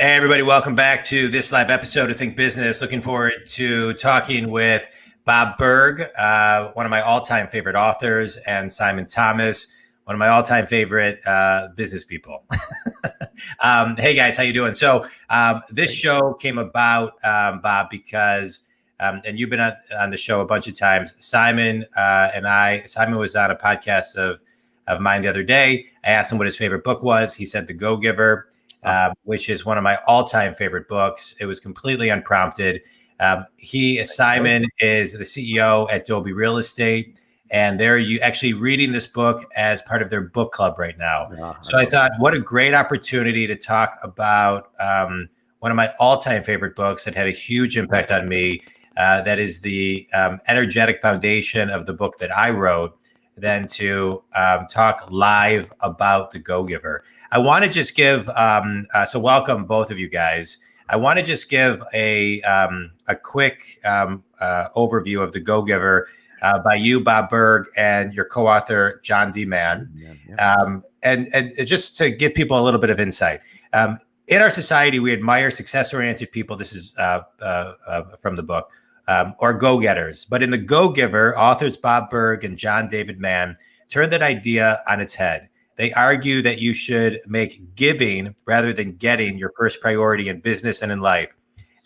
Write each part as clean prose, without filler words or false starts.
Hey, everybody, welcome back to this live episode of Think Business. Looking forward to talking with Bob Burg, one of my all-time favorite authors, and Simon Thomas, one of my all-time favorite business people. Hey, guys, how you doing? So this show came about, Bob, because, and you've been on the show a bunch of times, Simon was on a podcast of mine the other day. I asked him what his favorite book was. He said The Go-Giver. Which is one of my all-time favorite books. It was completely unprompted. Simon is the CEO at DOBI Real Estate, and they're actually reading this book as part of their book club right now. So I thought, what a great opportunity to talk about one of my all-time favorite books that had a huge impact on me. That is the energetic foundation of the book that I wrote, than to talk live about The Go-Giver. I want to just give, so welcome both of you guys. I want to just give a quick overview of The Go-Giver by you, Bob Burg, and your co-author, John D. Mann. And just to give people a little bit of insight. In our society, we admire success-oriented people. This is from the book. Or go-getters. But in The Go-Giver, authors Bob Burg and John David Mann turn that idea on its head. They argue that you should make giving rather than getting your first priority in business and in life,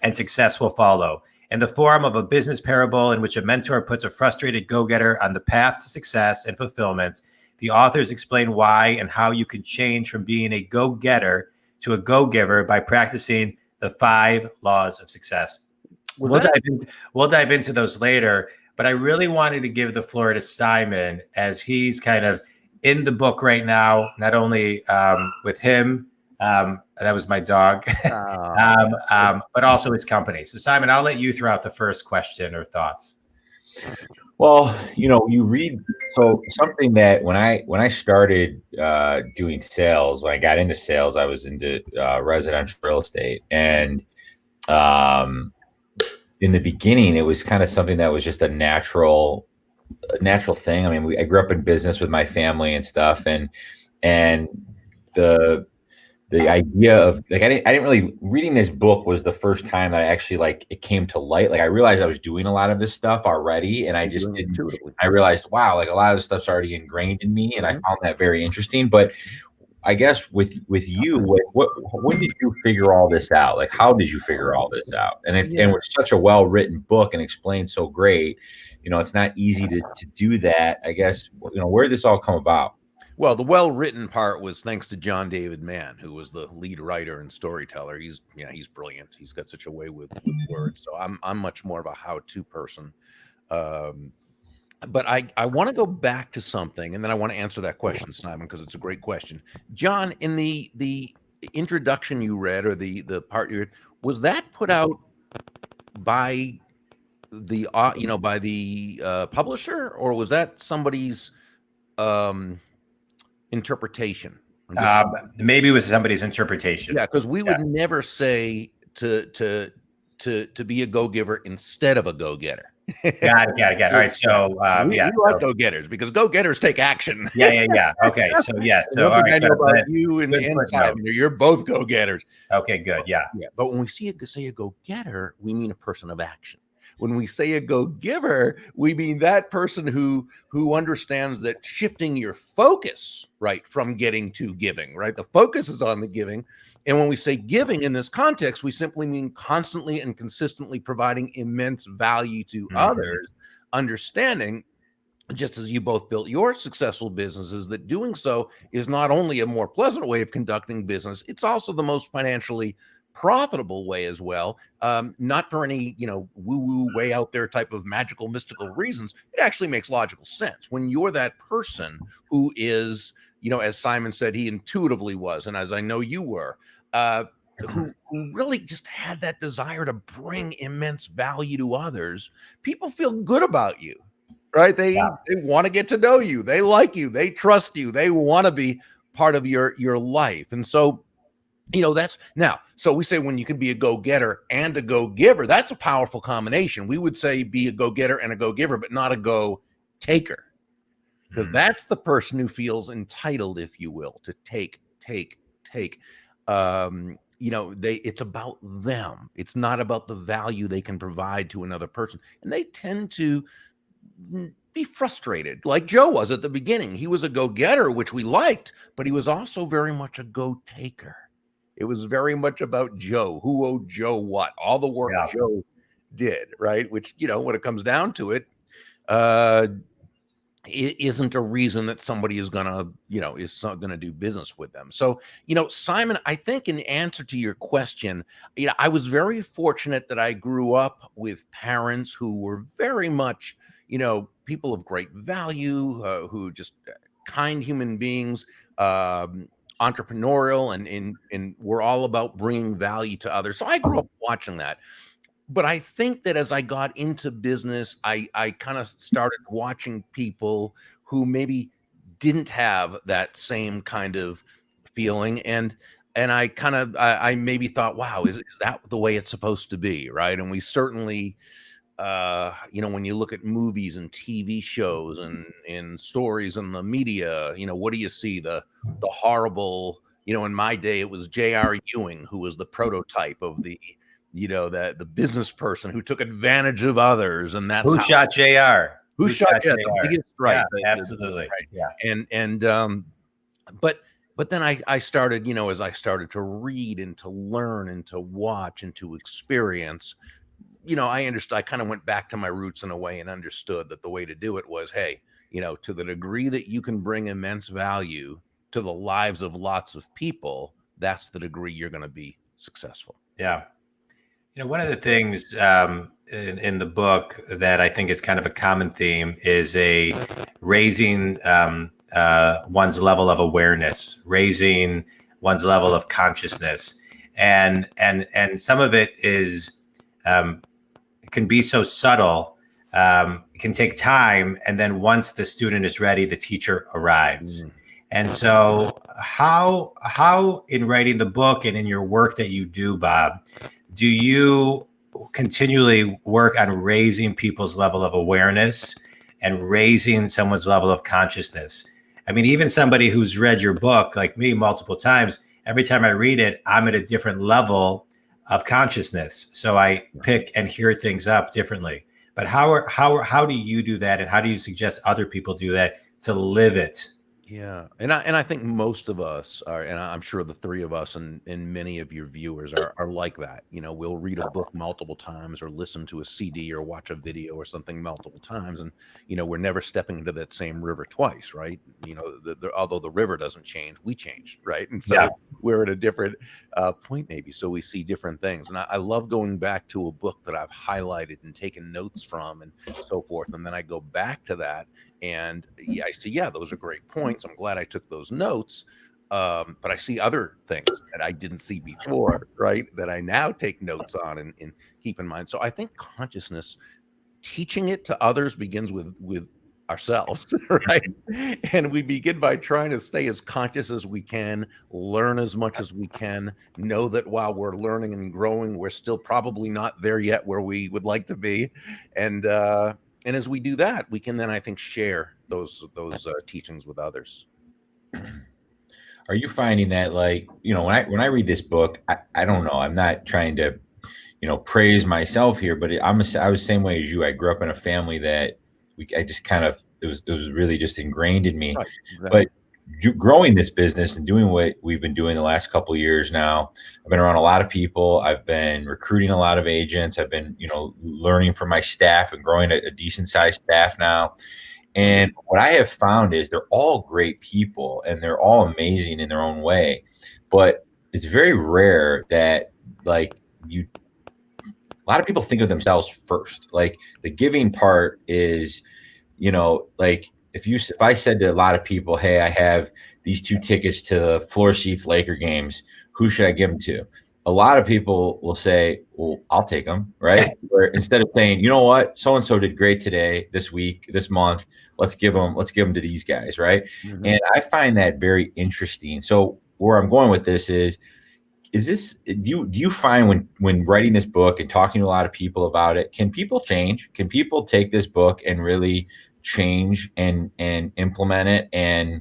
and success will follow. In the form of a business parable in which a mentor puts a frustrated go-getter on the path to success and fulfillment, the authors explain why and how you can change from being a go-getter to a go-giver by practicing the 5 laws of success. We'll dive into those later, but I really wanted to give the floor to Simon, as he's kind of in the book right now, not only with him, that was my dog, but also his company. So Simon, I'll let you throw out the first question or thoughts. Well, you read, so something that when I started doing sales, when I got into sales, I was into residential real estate, and in the beginning, it was kind of something that was just a natural thing. I mean, I grew up in business with my family and stuff, and the idea of I didn't really, reading this book was the first time that I actually it came to light. I realized I was doing a lot of this stuff already, and I just didn't. I realized, wow, a lot of this stuff's already ingrained in me, and I found that very interesting. But I guess with you, when did you figure all this out? How did you figure all this out? And and with such a well-written book and explained so great, it's not easy to do that. I guess, where did this all come about? Well, the well-written part was thanks to John David Mann, who was the lead writer and storyteller. He's brilliant. He's got such a way with words. So I'm much more of a how-to person. But I want to go back to something, and then I want to answer that question, Simon, because it's a great question. John, in the introduction you read, or the part you read, was that put out by the publisher, or was that somebody's interpretation? Maybe it was somebody's interpretation. Yeah, because we would never say to be a go-giver instead of a go-getter. Got it. All right. So we like go-getters, because go-getters take action. Yeah. Okay. So yes. So all right. You and Simon, you're both go-getters. Okay. Good. Yeah. But when we say a go-getter, we mean a person of action. When we say a go-giver, we mean that person who understands that shifting your focus, right, from getting to giving, right? The focus is on the giving. And when we say giving in this context, we simply mean constantly and consistently providing immense value to others, understanding, just as you both built your successful businesses, that doing so is not only a more pleasant way of conducting business, it's also the most financially profitable way as well. Not for any, woo-woo way out there type of magical, mystical reasons. It actually makes logical sense when you're that person who is, as Simon said, he intuitively was, and as I know you were, who really just had that desire to bring immense value to others. People feel good about you, right? They want to get to know you. They like you. They trust you. They want to be part of your life. And so, that's now, so we say when you can be a go-getter and a go-giver, that's a powerful combination. We would say be a go-getter and a go-giver, but not a go-taker, because that's the person who feels entitled, if you will, to take. it's about them. It's not about the value they can provide to another person. And they tend to be frustrated, like Joe was at the beginning. He was a go-getter, which we liked, but he was also very much a go-taker. It was very much about Joe, who owed Joe what, all the work Joe did, right? Which, when it comes down to it, it isn't a reason that somebody is gonna do business with them. So, Simon, I think in answer to your question, I was very fortunate that I grew up with parents who were very much, people of great value, who just kind human beings, entrepreneurial, and we're all about bringing value to others. So I grew up watching that. But I think that as I got into business, I kind of started watching people who maybe didn't have that same kind of feeling. And I maybe thought, wow, is that the way it's supposed to be? Right. And we certainly, when you look at movies and TV shows and stories in the media, what do you see? The horrible, in my day, it was J.R. Ewing, who was the prototype of the the business person who took advantage of others, and that's who shot JR. Who shot JR? The biggest, right? Yeah, absolutely. Right. Yeah. But then I started, as I started to read and to learn and to watch and to experience, I understood. I kind of went back to my roots in a way and understood that the way to do it was, hey, to the degree that you can bring immense value to the lives of lots of people, that's the degree you're going to be successful. Yeah. One of the things in the book that I think is kind of a common theme is raising one's level of awareness, raising one's level of consciousness, and some of it is can be so subtle. It can take time, and then once the student is ready, the teacher arrives. And so, how in writing the book and in your work that you do, Bob, do you continually work on raising people's level of awareness and raising someone's level of consciousness? I mean, even somebody who's read your book, like me, multiple times, every time I read it, I'm at a different level of consciousness. So I pick and hear things up differently. But how do you do that? And how do you suggest other people do that to live it? Yeah. And I think most of us are, and I'm sure the three of us and many of your viewers are like that. We'll read a book multiple times or listen to a CD or watch a video or something multiple times. And, we're never stepping into that same river twice, right? Although the river doesn't change, we change, right? And so we're at a different point maybe. So we see different things. And I love going back to a book that I've highlighted and taken notes from and so forth. And then I go back to that. And I see, those are great points. I'm glad I took those notes. But I see other things that I didn't see before, right? That I now take notes on and keep in mind. So I think consciousness, teaching it to others begins with ourselves, right? And we begin by trying to stay as conscious as we can, learn as much as we can, know that while we're learning and growing, we're still probably not there yet where we would like to be. And as we do that, we can then, I think, share those teachings with others. Are you finding that, like, when I read this book, I don't know, I'm not trying to, praise myself here, but I was the same way as you. I grew up in a family that I just kind of, it was really just ingrained in me. Right, exactly. But growing this business and doing what we've been doing the last couple of years now, I've been around a lot of people. I've been recruiting a lot of agents. I've been, learning from my staff and growing a decent sized staff now. And what I have found is they're all great people and they're all amazing in their own way. But it's very rare that, like, a lot of people think of themselves first. Like, the giving part is, like, if I said to a lot of people, hey, I have these 2 tickets to the floor seats Laker games, who should I give them to? A lot of people will say, well, I'll take them, right? Or instead of saying, you know what, so-and-so did great today, this week, this month, let's give them to these guys, right? Mm-hmm. And I find that very interesting. So where I'm going with this is this, do you find when writing this book and talking to a lot of people about it, can people change? Can people take this book and really change and implement it and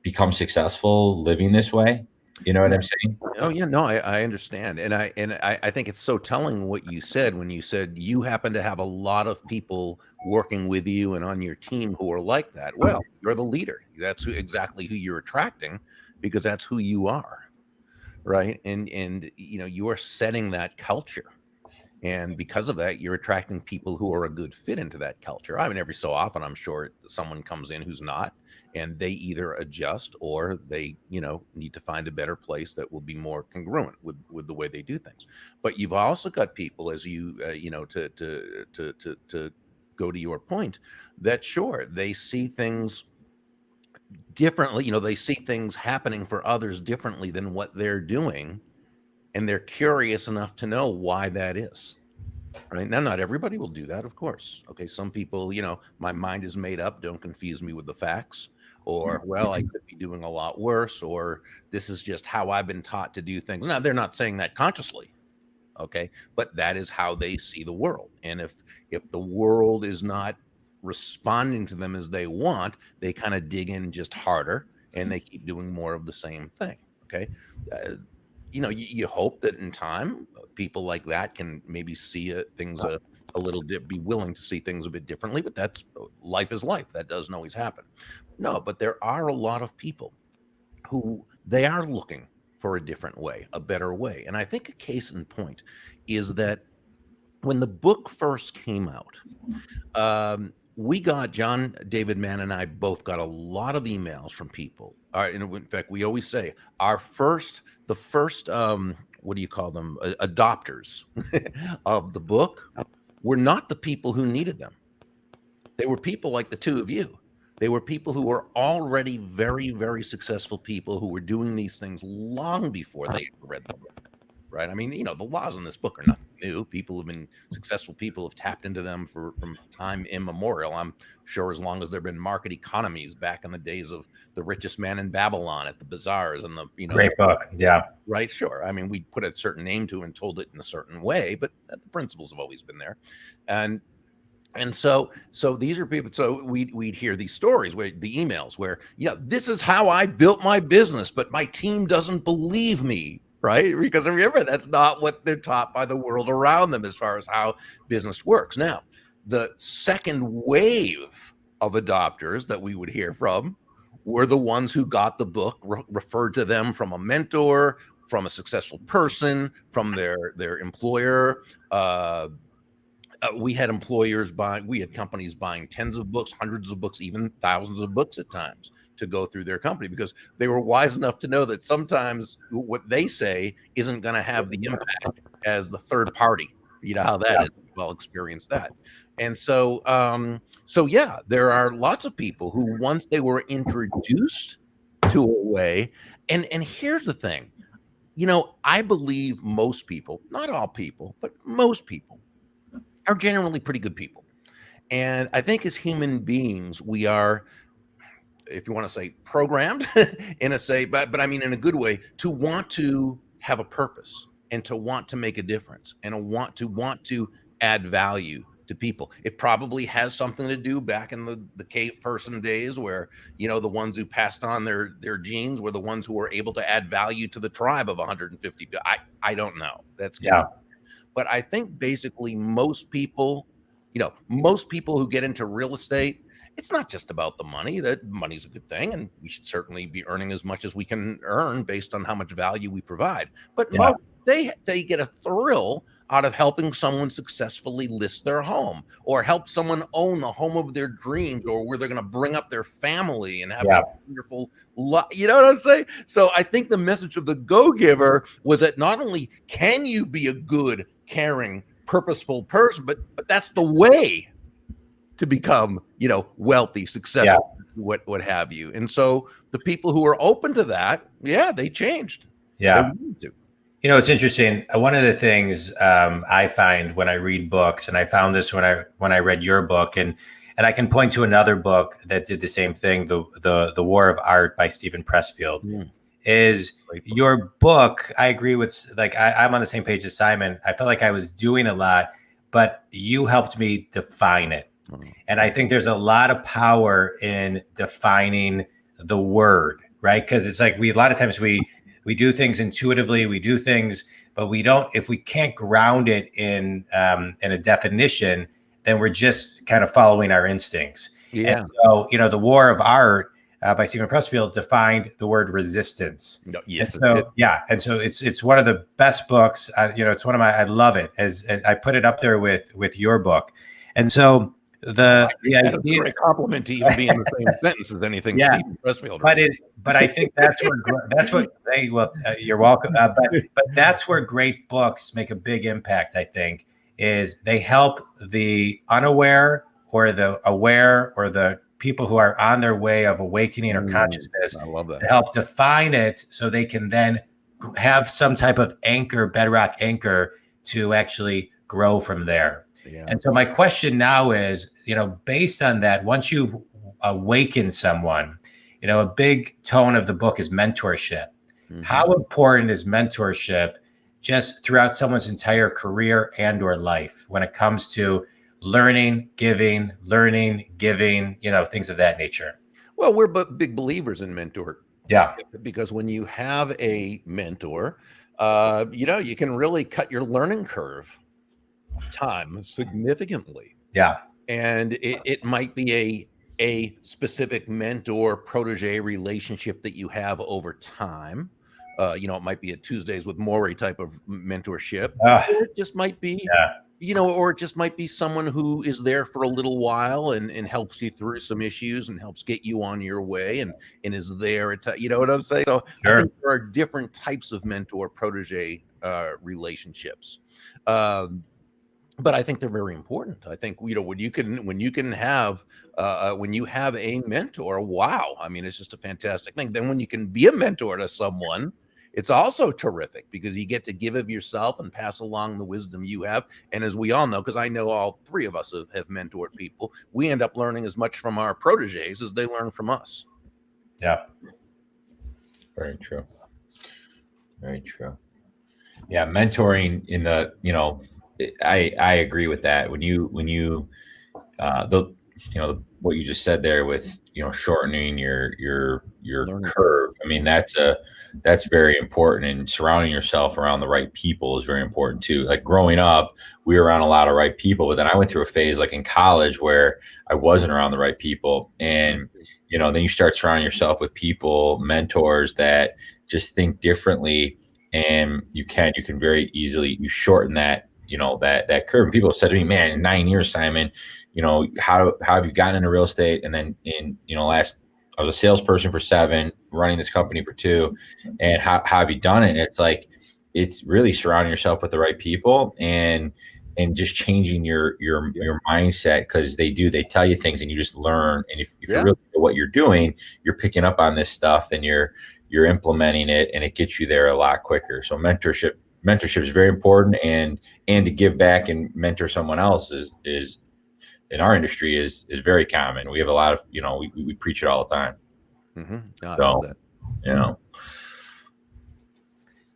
become successful living this way? You know what I'm saying? Oh yeah, no, I understand. And I think it's so telling what you said when you said you happen to have a lot of people working with you and on your team who are like that. Well, you're the leader. That's exactly who you're attracting, because that's who you are, right? And you are setting that culture. And because of that, you're attracting people who are a good fit into that culture. I mean, every so often, I'm sure someone comes in who's not, and they either adjust or they, need to find a better place that will be more congruent with the way they do things. But you've also got people, as you, to go to your point, that sure, they see things differently. They see things happening for others differently than what they're doing, and they're curious enough to know why that is. Right now, not everybody will do that, of course. Okay, some people, my mind is made up. Don't confuse me with the facts. Or, well, I could be doing a lot worse. Or this is just how I've been taught to do things. Now, they're not saying that consciously, okay, but that is how they see the world. And if the world is not responding to them as they want, they kind of dig in just harder, and they keep doing more of the same thing. Okay. You hope that in time, people like that can maybe see things a little bit, be willing to see things a bit differently, but that's life is life. That doesn't always happen. No, but there are a lot of people who they are looking for a different way, a better way. And I think a case in point is that when the book first came out, we got, John David Mann and I both got a lot of emails from people. In fact, we always say the first what do you call them, adopters of the book were not the people who needed them. They were people like the two of you. They were people who were already very, very successful people who were doing these things long before they ever read the book. Right. I mean, the laws in this book are nothing new. People have been successful. People have tapped into them from time immemorial. I'm sure as long as there have been market economies back in the days of the richest man in Babylon at the bazaars and the, great book. Yeah. Right. Sure. I mean, we put a certain name to it and told it in a certain way, but the principles have always been there. And so these are people. So we'd hear these stories, where the emails where, this is how I built my business, but my team doesn't believe me. Right? Because remember, that's not what they're taught by the world around them as far as how business works. Now, the second wave of adopters that we would hear from were the ones who got the book, referred to them from a mentor, from a successful person, from their employer. We had companies buying tens of books, hundreds of books, even thousands of books at times to go through their company, because they were wise enough to know that sometimes what they say isn't going to have the impact as the third party. You know how that is. Well, experienced that. And so yeah, there are lots of people who, once they were introduced to a way, and here's the thing, I believe most people, not all people, but most people are generally pretty good people. And I think as human beings, we are, if you want to say, programmed but I mean in a good way, to want to have a purpose and to want to make a difference and want to add value to people. It probably has something to do back in the cave person days, where the ones who passed on their genes were the ones who were able to add value to the tribe of 150. I don't know. That's good. But I think basically most people who get into real estate, it's not just about the money. That money's a good thing, and we should certainly be earning as much as we can earn based on how much value we provide. But they get a thrill out of helping someone successfully list their home, or help someone own the home of their dreams, or where they're going to bring up their family and have a wonderful you know what I'm saying? So I think the message of the Go-Giver was that not only can you be a good, caring, purposeful person, but that's the way to become, wealthy, successful, what have you. And so the people who are open to that, they changed. Yeah. It's interesting. One of the things I find when I read books, and I found this when I read your book, and I can point to another book that did the same thing, the War of Art by Stephen Pressfield, is your book. I agree with, I'm on the same page as Simon. I felt like I was doing a lot, but you helped me define it. And I think there's a lot of power in defining the word, right? Because it's like a lot of times we we do things intuitively, we do things, but we don't, if we can't ground it in a definition, then we're just kind of following our instincts. Yeah. And so, The War of Art by Stephen Pressfield defined the word resistance. No, yes. And so, and so it's one of the best books. It's one of my, I love it. As I put it up there with your book. And so the idea, a great compliment to even be in the same sentence as anything Stephen Pressfield. But I think that's what you're welcome. But that's where great books make a big impact. I think is they help the unaware or the aware or the people who are on their way of awakening or consciousness. I love that. To help define it so they can then have some type of anchor, bedrock anchor to actually grow from there. Yeah. And so my question now is, based on that, once you've awakened someone, a big tone of the book is mentorship. Mm-hmm. How important is mentorship just throughout someone's entire career and or life when it comes to learning, giving, things of that nature? Well, we're big believers in mentor. Yeah. Because when you have a mentor, you can really cut your learning curve time significantly. Yeah. And it might be a specific mentor protege relationship that you have over time. It might be a Tuesdays with Maury type of mentorship. Or it just might be, or it just might be someone who is there for a little while and helps you through some issues and helps get you on your way and is there at, you know what I'm saying? So sure. I think there are different types of mentor protege relationships. But I think they're very important. I think, when you have a mentor, wow. I mean, it's just a fantastic thing. Then when you can be a mentor to someone, it's also terrific because you get to give of yourself and pass along the wisdom you have. And as we all know, because I know all three of us have mentored people, we end up learning as much from our proteges as they learn from us. Yeah. Very true. Very true. Yeah. Mentoring in the, I agree with that. When you what you just said there with, shortening your curve. I mean, that's very important, and surrounding yourself around the right people is very important too. Like growing up, we were around a lot of right people, but then I went through a phase like in college where I wasn't around the right people. And, then you start surrounding yourself with people, mentors that just think differently, and you can very easily, you shorten that, that curve. And people have said to me, man, in 9 years, Simon, how have you gotten into real estate? And then I was a salesperson for 7, running this company for 2. And how have you done it? And it's like, it's really surrounding yourself with the right people and just changing your mindset, because they tell you things and you just learn. And if you really know what you're doing, you're picking up on this stuff and you're implementing it, and it gets you there a lot quicker. So mentorship is very important, and to give back and mentor someone else is in our industry is very common. We have a lot of, we preach it all the time. Mm-hmm. I love that.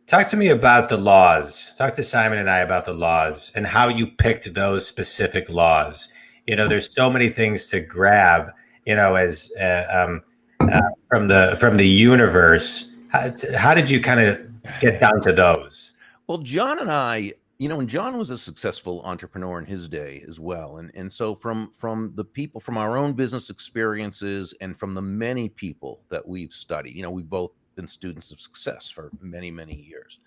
Talk to me about the laws. Talk to Simon and I about the laws and how you picked those specific laws. There's so many things to grab, as from the universe. How did you kind of get down to those? Well, John and I, and John was a successful entrepreneur in his day as well. And so from the people, from our own business experiences and from the many people that we've studied, we've both been students of success for many, many years.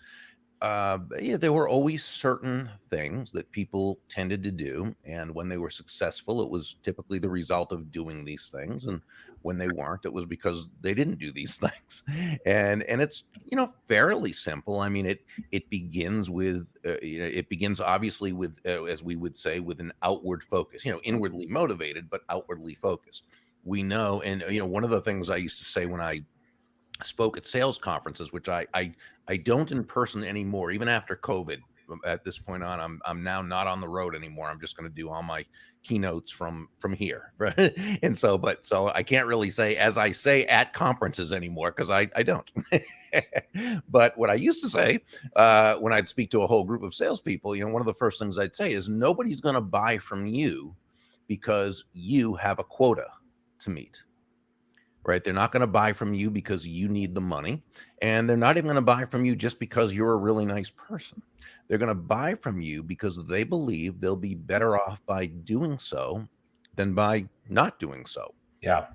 There were always certain things that people tended to do. And when they were successful, it was typically the result of doing these things. And when they weren't, it was because they didn't do these things. And it's, fairly simple. I mean, it begins with, obviously with, as we would say, with an outward focus, inwardly motivated, but outwardly focused. We know, and, one of the things I used to say when I spoke at sales conferences, which I don't in person anymore, even after COVID. At this point on, I'm now not on the road anymore. I'm just going to do all my keynotes from here, right? And so I can't really say as I say at conferences anymore, because I don't. But what I used to say when I'd speak to a whole group of salespeople, one of the first things I'd say is nobody's going to buy from you because you have a quota to meet. right? They're not going to buy from you because you need the money. And they're not even going to buy from you just because you're a really nice person. They're going to buy from you because they believe they'll be better off by doing so than by not doing so. Yeah.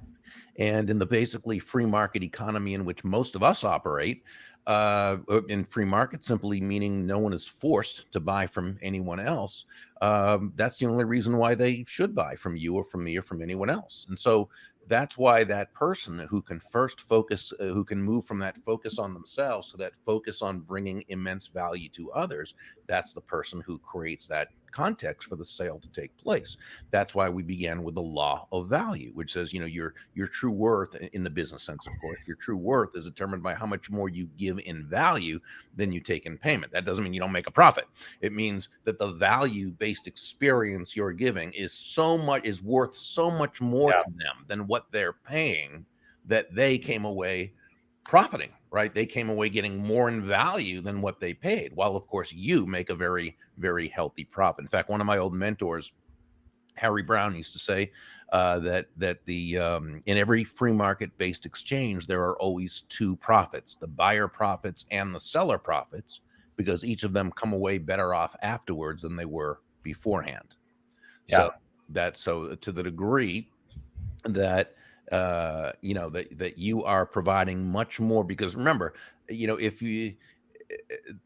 And in the basically free market economy in which most of us operate, in free market simply meaning no one is forced to buy from anyone else. That's the only reason why they should buy from you or from me or from anyone else. And so that's why that person who can first focus, who can move from that focus on themselves to that focus on bringing immense value to others, that's the person who creates that context for the sale to take place. That's why we began with the law of value, which says, your true worth, in the business sense, of course, your true worth is determined by how much more you give in value than you take in payment. That doesn't mean you don't make a profit. It means that the value-based experience you're giving is worth so much more to them than what they're paying, that they came away profiting, right? They came away getting more in value than what they paid, while of course you make a very, very healthy profit. In fact, one of my old mentors, Harry Brown, used to say that the in every free market based exchange, there are always two profits: the buyer profits and the seller profits, because each of them come away better off afterwards than they were beforehand. So to the degree that that you are providing much more, because remember, if you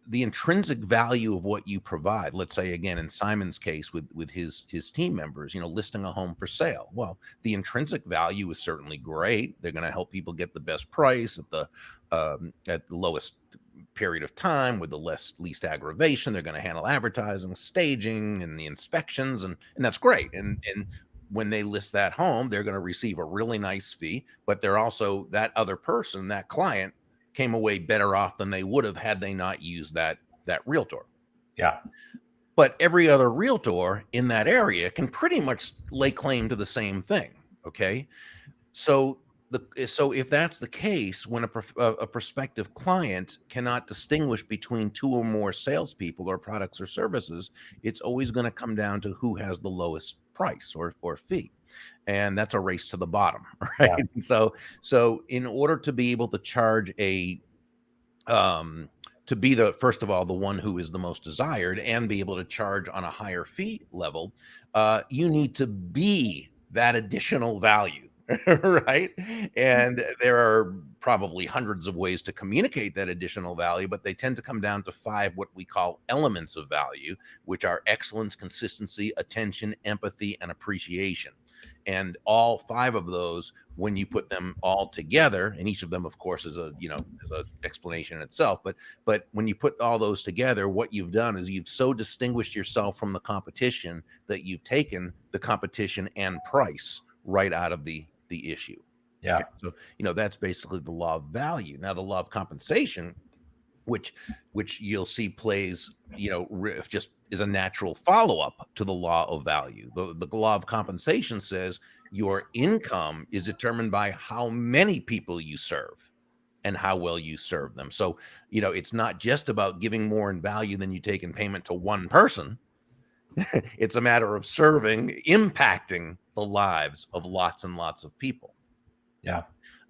the intrinsic value of what you provide, let's say again in Simon's case with his team members, listing a home for sale, well, the intrinsic value is certainly great. They're going to help people get the best price at the lowest period of time with the least aggravation. They're going to handle advertising, staging, and the inspections, and that's great. And when they list that home, they're going to receive a really nice fee, but they're also, that other person, that client, came away better off than they would have had they not used that realtor. Yeah. But every other realtor in that area can pretty much lay claim to the same thing. Okay. So if that's the case, when a prospective client cannot distinguish between two or more salespeople or products or services, it's always going to come down to who has the lowest price or fee. And that's a race to the bottom, right? Yeah. So in order to be able to charge to be first of all, the one who is the most desired, and be able to charge on a higher fee level, you need to be that additional value. Right. And there are probably hundreds of ways to communicate that additional value, but they tend to come down to 5 what we call elements of value, which are excellence, consistency, attention, empathy, and appreciation. And all 5 of those, when you put them all together, and each of them, of course, is an explanation in itself. But when you put all those together, what you've done is you've so distinguished yourself from the competition that you've taken the competition and price right out of the issue. Yeah. Okay? So, that's basically the law of value. Now, the law of compensation, which you'll see plays, just is a natural follow-up to the law of value. The law of compensation says your income is determined by how many people you serve and how well you serve them. So, it's not just about giving more in value than you take in payment to one person. It's a matter of impacting the lives of lots and lots of people. Yeah.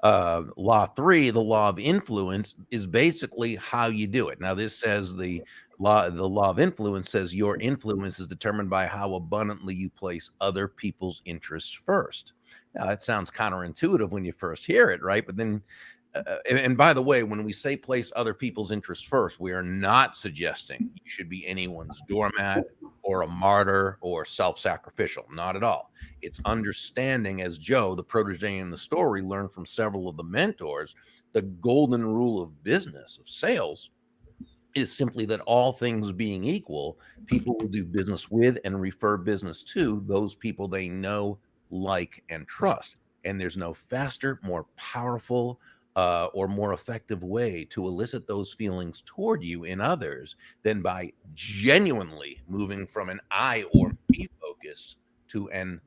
Law 3, the law of influence, is basically how you do it. Now, this says the law of influence says your influence is determined by how abundantly you place other people's interests first. Now, that sounds counterintuitive when you first hear it, right? But then, and by the way, when we say place other people's interests first, we are not suggesting you should be anyone's doormat or a martyr or self-sacrificial. Not at all. It's understanding, as Joe, the protege in the story, learned from several of the mentors, the golden rule of business, of sales, is simply that all things being equal, people will do business with and refer business to those people they know, like, and trust. And there's no faster, more powerful, or more effective way to elicit those feelings toward you in others than by genuinely moving from an I or me focus to an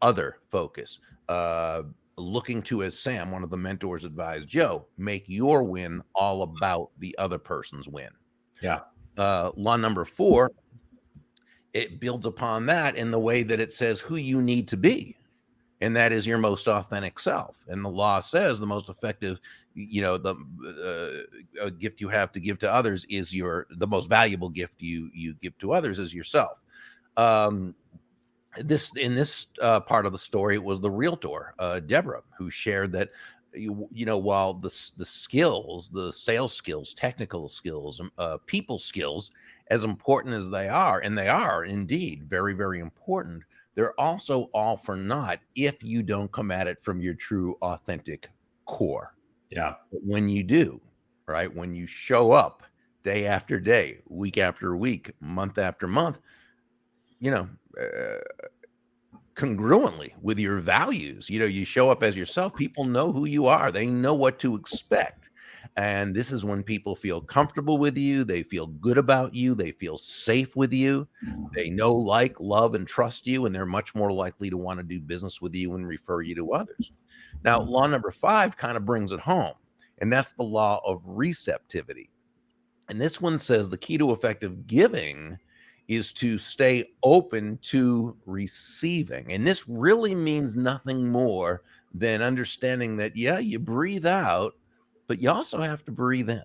other focus. Looking to, as Sam, one of the mentors, advised Joe, make your win all about the other person's win. Yeah. Law number 4, it builds upon that in the way that it says who you need to be. and that is your most authentic self. And the law says the most effective, a gift you have to give to others is the most valuable gift you give to others is yourself. In this part of the story, it was the realtor, Deborah, who shared that while the skills, the sales skills, technical skills, people skills, as important as they are, and they are indeed very, very important, they're also all for naught if you don't come at it from your true, authentic core. Yeah. But when you do, right, when you show up day after day, week after week, month after month, congruently with your values, you show up as yourself, people know who you are, they know what to expect. And this is when people feel comfortable with you, they feel good about you, they feel safe with you, they know, like, love, and trust you, and they're much more likely to want to do business with you and refer you to others. Now, law number 5 kind of brings it home, and that's the law of receptivity. And this one says the key to effective giving is to stay open to receiving. And this really means nothing more than understanding that, yeah, you breathe out, but you also have to breathe in.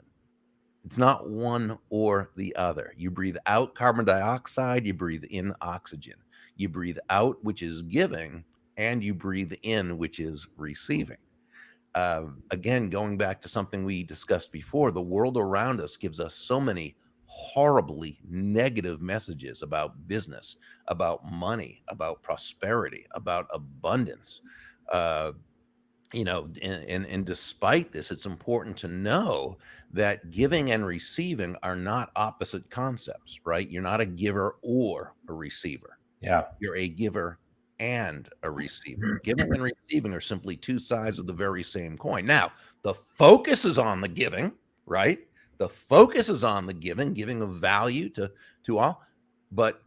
It's not one or the other. You breathe out carbon dioxide, you breathe in oxygen. You breathe out, which is giving, and you breathe in, which is receiving. Again, going back to something we discussed before, the world around us gives us so many horribly negative messages about business, about money, about prosperity, about abundance. And despite this, it's important to know that giving and receiving are not opposite concepts, right? You're not a giver or a receiver. Yeah. You're a giver and a receiver. Giving and receiving are simply two sides of the very same coin. Now, the focus is on the giving, right? The focus is on the giving of value to all, but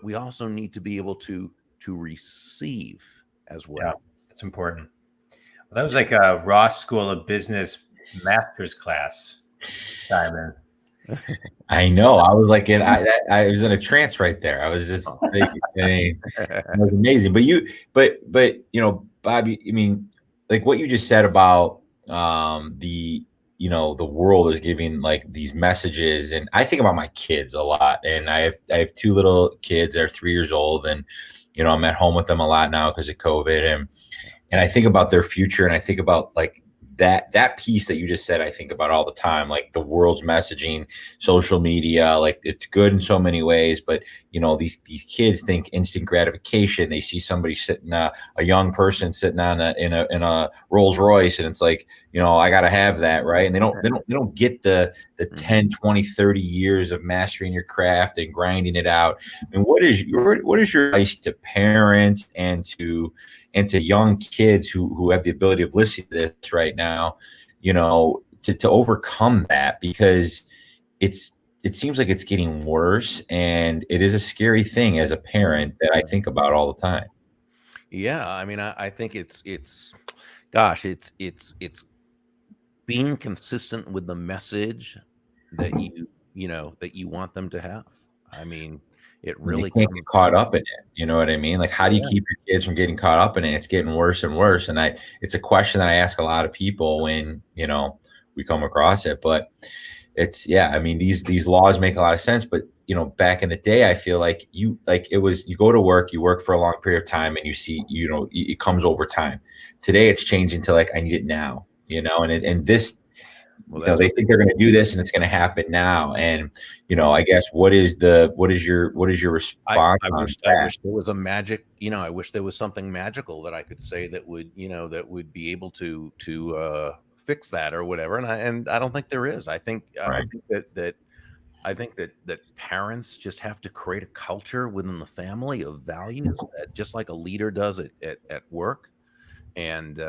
we also need to be able to receive as well. Yeah, that's important. Well, that was like a Ross School of Business master's class, Simon. I know. I was like I was in a trance right there. I was just thinking, it was amazing. But Bobby, I mean, like what you just said about the world is giving like these messages, and I think about my kids a lot. And I have 2 little kids that are 3 years old, and I'm at home with them a lot now because of COVID, and I think about their future, and I think about like that piece that you just said, I think about all the time, like the world's messaging, social media, like it's good in so many ways, but these kids think instant gratification. They see somebody sitting, a young person sitting on in a Rolls Royce, and it's like, I got to have that, right? And they don't get the 10, 20, 30 years of mastering your craft and grinding it out. I mean, what is your advice to parents and to young kids who have the ability of listening to this right now, to overcome that? Because it seems like it's getting worse, and it is a scary thing as a parent that I think about all the time. Yeah, I mean, I think it's being consistent with the message that you want them to have. I mean, it really can't get caught up in it. You know what I mean? Like, how do you keep your kids from getting caught up in it? It's getting worse and worse. And it's a question that I ask a lot of people when, we come across it, but I mean, these laws make a lot of sense, but back in the day, I feel like you go to work, you work for a long period of time, and you see, it comes over time. Today it's changing to like, I need it now, and this, they think they're going to do this and it's going to happen now. And, I guess what is your response? I wish there was a magic, I wish there was something magical that I could say that would be able to fix that or whatever. And I don't think there is. I think that parents just have to create a culture within the family of values, that just like a leader does at work, and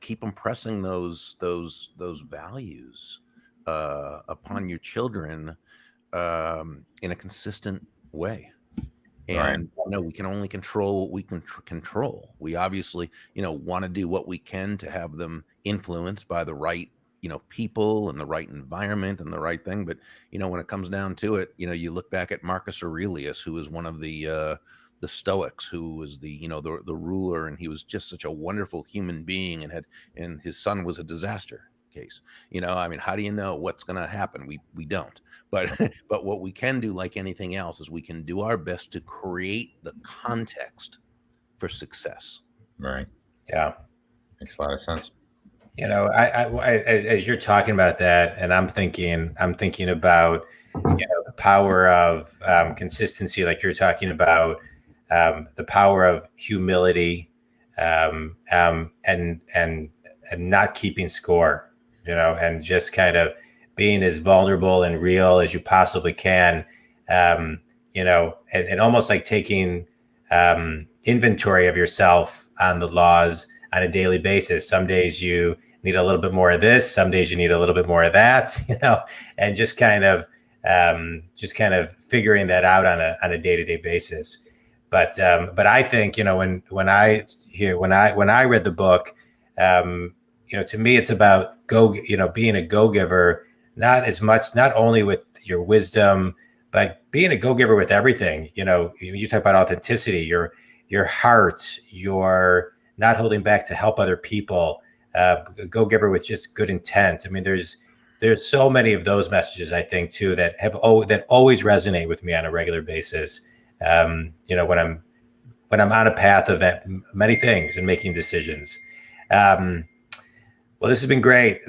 keep impressing those values upon your children in a consistent way. And we can only control what we can control. We obviously want to do what we can to have them influenced by the right people and the right environment and the right thing. But when it comes down to it, you look back at Marcus Aurelius, who was one of the the Stoics, who was the ruler, and he was just such a wonderful human being, and his son was a disaster case. I mean, how do you know what's going to happen? We don't. But but what we can do, like anything else, is we can do our best to create the context for success. Right. Yeah. Makes a lot of sense. I as you're talking about that, and I'm thinking about, the power of consistency, like you're talking about, the power of humility, and not keeping score, and just kind of being as vulnerable and real as you possibly can, and almost like taking inventory of yourself on the laws on a daily basis. Some days you need a little bit more of this, some days you need a little bit more of that, and just kind of figuring that out on a day-to-day basis. But I think, when I read the book, to me, it's about being a go-giver, not only with your wisdom, but being a go-giver with everything. You talk about authenticity, your heart, your not holding back to help other people, go-giver with just good intent. I mean, there's so many of those messages, I think, too, that always resonate with me on a regular basis. When I'm on a path of many things and making decisions. Well, this has been great.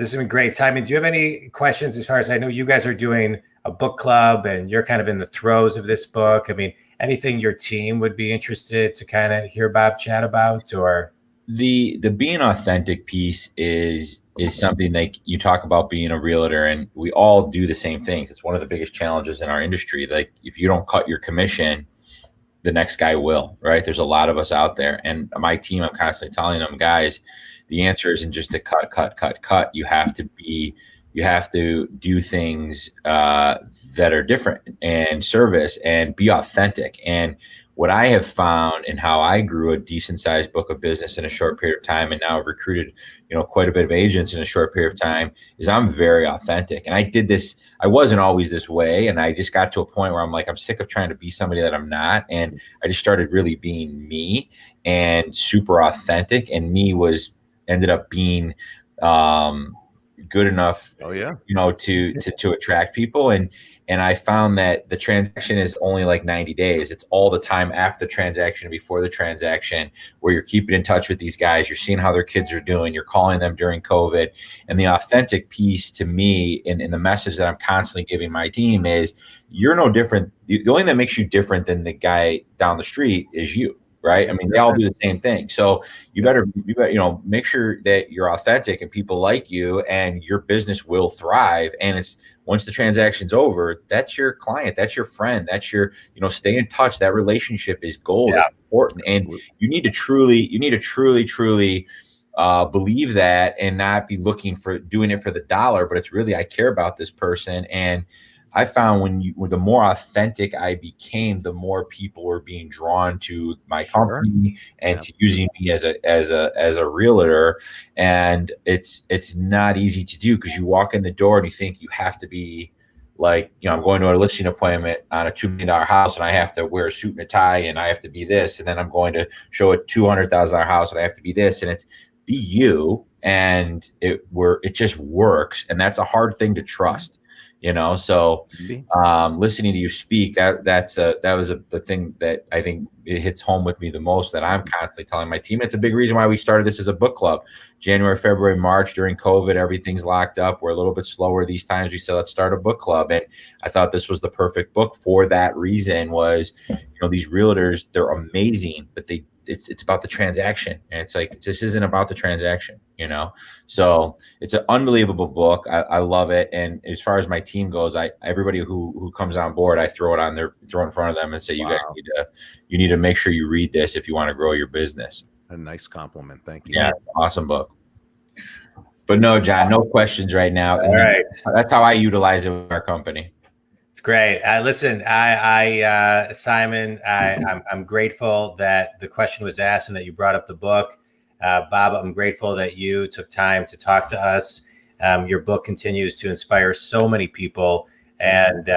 Simon, do you have any questions? As far as I know, you guys are doing a book club and you're kind of in the throes of this book. I mean, anything your team would be interested to kind of hear Bob chat about? Or the being authentic piece is something like you talk about being a realtor, and we all do the same things. It's one of the biggest challenges in our industry. Like, if you don't cut your commission, the next guy will, right? There's a lot of us out there, and my team, I'm constantly telling them, guys, the answer isn't just to cut. You have to do things that are different and service and be authentic. And what I have found, and how I grew a decent sized book of business in a short period of time, and now I've recruited, quite a bit of agents in a short period of time, is I'm very authentic. And I did this, I wasn't always this way. And I just got to a point where I'm like, I'm sick of trying to be somebody that I'm not. And I just started really being me and super authentic. And me ended up being good enough, to attract people. And I found that the transaction is only like 90 days. It's all the time after the transaction and before the transaction where you're keeping in touch with these guys. You're seeing how their kids are doing. You're calling them during COVID. And the authentic piece to me, and the message that I'm constantly giving my team, is you're no different. The only thing that makes you different than the guy down the street is you. Right. I mean, they all do the same thing. So you better, make sure that you're authentic and people like you, and your business will thrive. And once the transaction's over, that's your client, that's your friend, that's your, stay in touch. That relationship is gold. Yeah. It's important. And you need to truly believe that, and not be looking for doing it for the dollar, but it's really, I care about this person. And I found the more authentic I became, the more people were being drawn to my company and to using me as a realtor. And it's not easy to do, because you walk in the door and you think you have to be like, I'm going to a listing appointment on a $2 million house, and I have to wear a suit and a tie, and I have to be this. And then I'm going to show a $200,000 house, and I have to be this. And it's be you, and it just works. And that's a hard thing to trust. So listening to you speak, that was the thing that I think it hits home with me the most, that I'm constantly telling my team. It's a big reason why we started this as a book club. January, February, March, during COVID, everything's locked up. We're a little bit slower these times. We said, let's start a book club. And I thought this was the perfect book for that reason. Was, these realtors, they're amazing, but it's about the transaction. And it's like, this isn't about the transaction, So it's an unbelievable book. I love it. And as far as my team goes, everybody who comes on board, I throw in front of them and say, you guys need to make sure you read this if you want to grow your business. A nice compliment. Thank you. Yeah. Awesome book. But no, John, no questions right now. All right. That's how I utilize it with our company. It's great. Listen, Simon, I'm grateful that the question was asked and that you brought up the book. Bob, I'm grateful that you took time to talk to us. Your book continues to inspire so many people. And,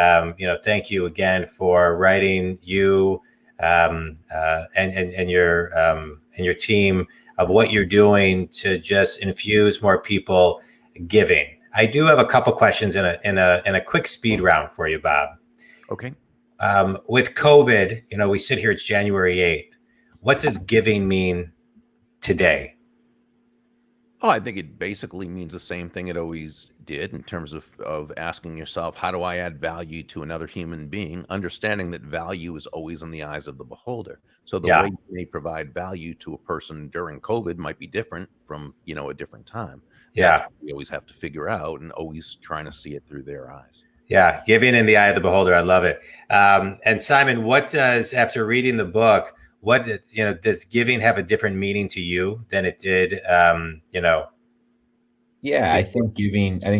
thank you again for writing. You and your team of what you're doing to just infuse more people giving. I do have a couple questions in a quick speed round for you, Bob. Okay. With COVID, we sit here, it's January 8th. What does giving mean today? Oh, I think it basically means the same thing it always did in terms of asking yourself, how do I add value to another human being? Understanding that value is always in the eyes of the beholder. So the way you may provide value to a person during COVID might be different from, a different time. Yeah. That's what we always have to figure out, and always trying to see it through their eyes. Yeah. Giving in the eye of the beholder. I love it. And Simon, after reading the book, does giving have a different meaning to you than it did, Yeah, I think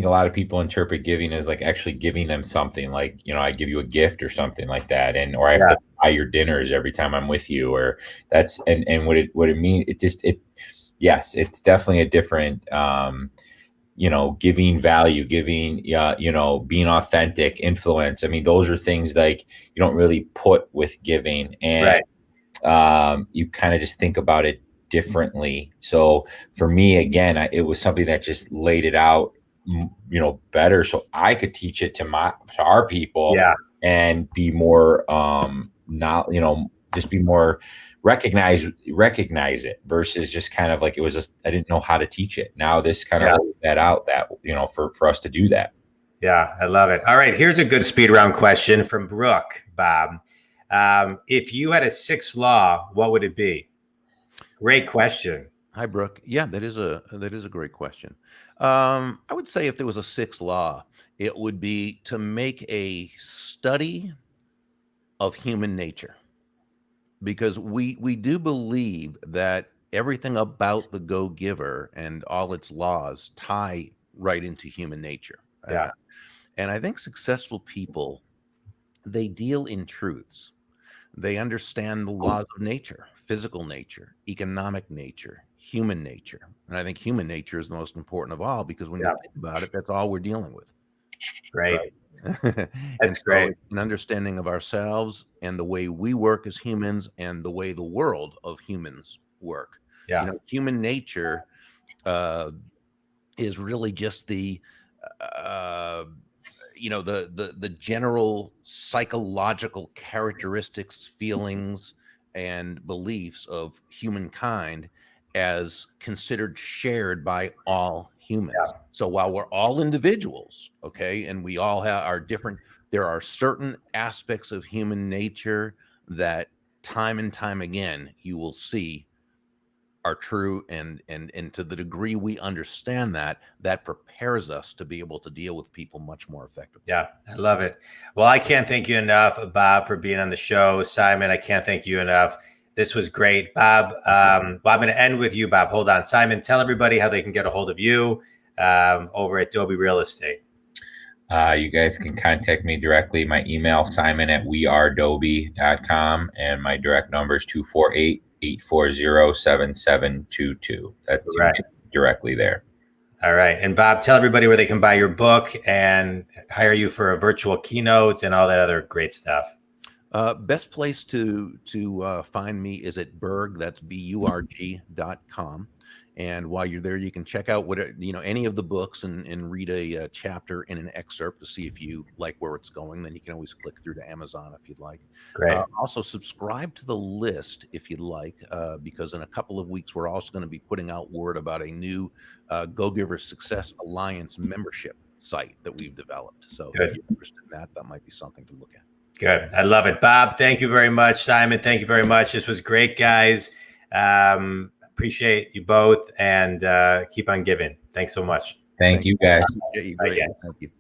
a lot of people interpret giving as like actually giving them something, like, I give you a gift or something like that. Or I have to buy your dinners every time I'm with you, or that's, and what it means, yes, it's definitely a different, giving value, giving, being authentic, influence. I mean, those are things like you don't really put with giving, and you kind of just think about it differently. So for me, again, it was something that just laid it out, better, so I could teach it to our people, and be more, just be more recognize it, versus just kind of like, it was just, I didn't know how to teach it. Now this kind of laid that out, that, for us to do that. Yeah, I love it. All right, here's a good speed round question from Brooke, Bob. If you had a sixth law, what would it be? Great question. Hi, Brooke. Yeah, that is a great question. I would say if there was a sixth law, it would be to make a study of human nature, because we do believe that everything about the go-giver and all its laws tie right into human nature. Yeah. And I think successful people, they deal in truths. They understand the laws of nature, physical nature, economic nature, human nature. And I think human nature is the most important of all, because when you think about it, that's all we're dealing with. Right. That's great. An understanding of ourselves and the way we work as humans, and the way the world of humans work. Yeah. Human nature is really just the general psychological characteristics, feelings, and beliefs of humankind, as considered shared by all humans. Yeah. So while we're all individuals, okay, and we all are different, there are certain aspects of human nature that time and time again you will see are true, and to the degree we understand that prepares us to be able to deal with people much more effectively. Yeah, I love it. Well, I can't thank you enough, Bob, for being on the show. Simon, I can't thank you enough. This was great, Bob. Well, I'm going to end with you, Bob. Hold on. Simon, tell everybody how they can get a hold of you over at DOBI Real Estate. You guys can contact me directly. My email, simon@wearedobi.com, and my direct number is 248-840-7722. That's right, directly there. All right. And Bob, tell everybody where they can buy your book and hire you for a virtual keynote and all that other great stuff. Best place to find me is at Burg. That's BURG.com. And while you're there, you can check out any of the books and read a chapter in an excerpt to see if you like where it's going. Then you can always click through to Amazon if you'd like. Great. Also subscribe to the list if you'd like, because in a couple of weeks, we're also going to be putting out word about a new Go-Giver Success Alliance membership site that we've developed. So if you're interested in that, that might be something to look at. Good. I love it. Bob, thank you very much. Simon, thank you very much. This was great, guys. Appreciate you both, and keep on giving. Thanks so much. Thank you, guys. Thank you.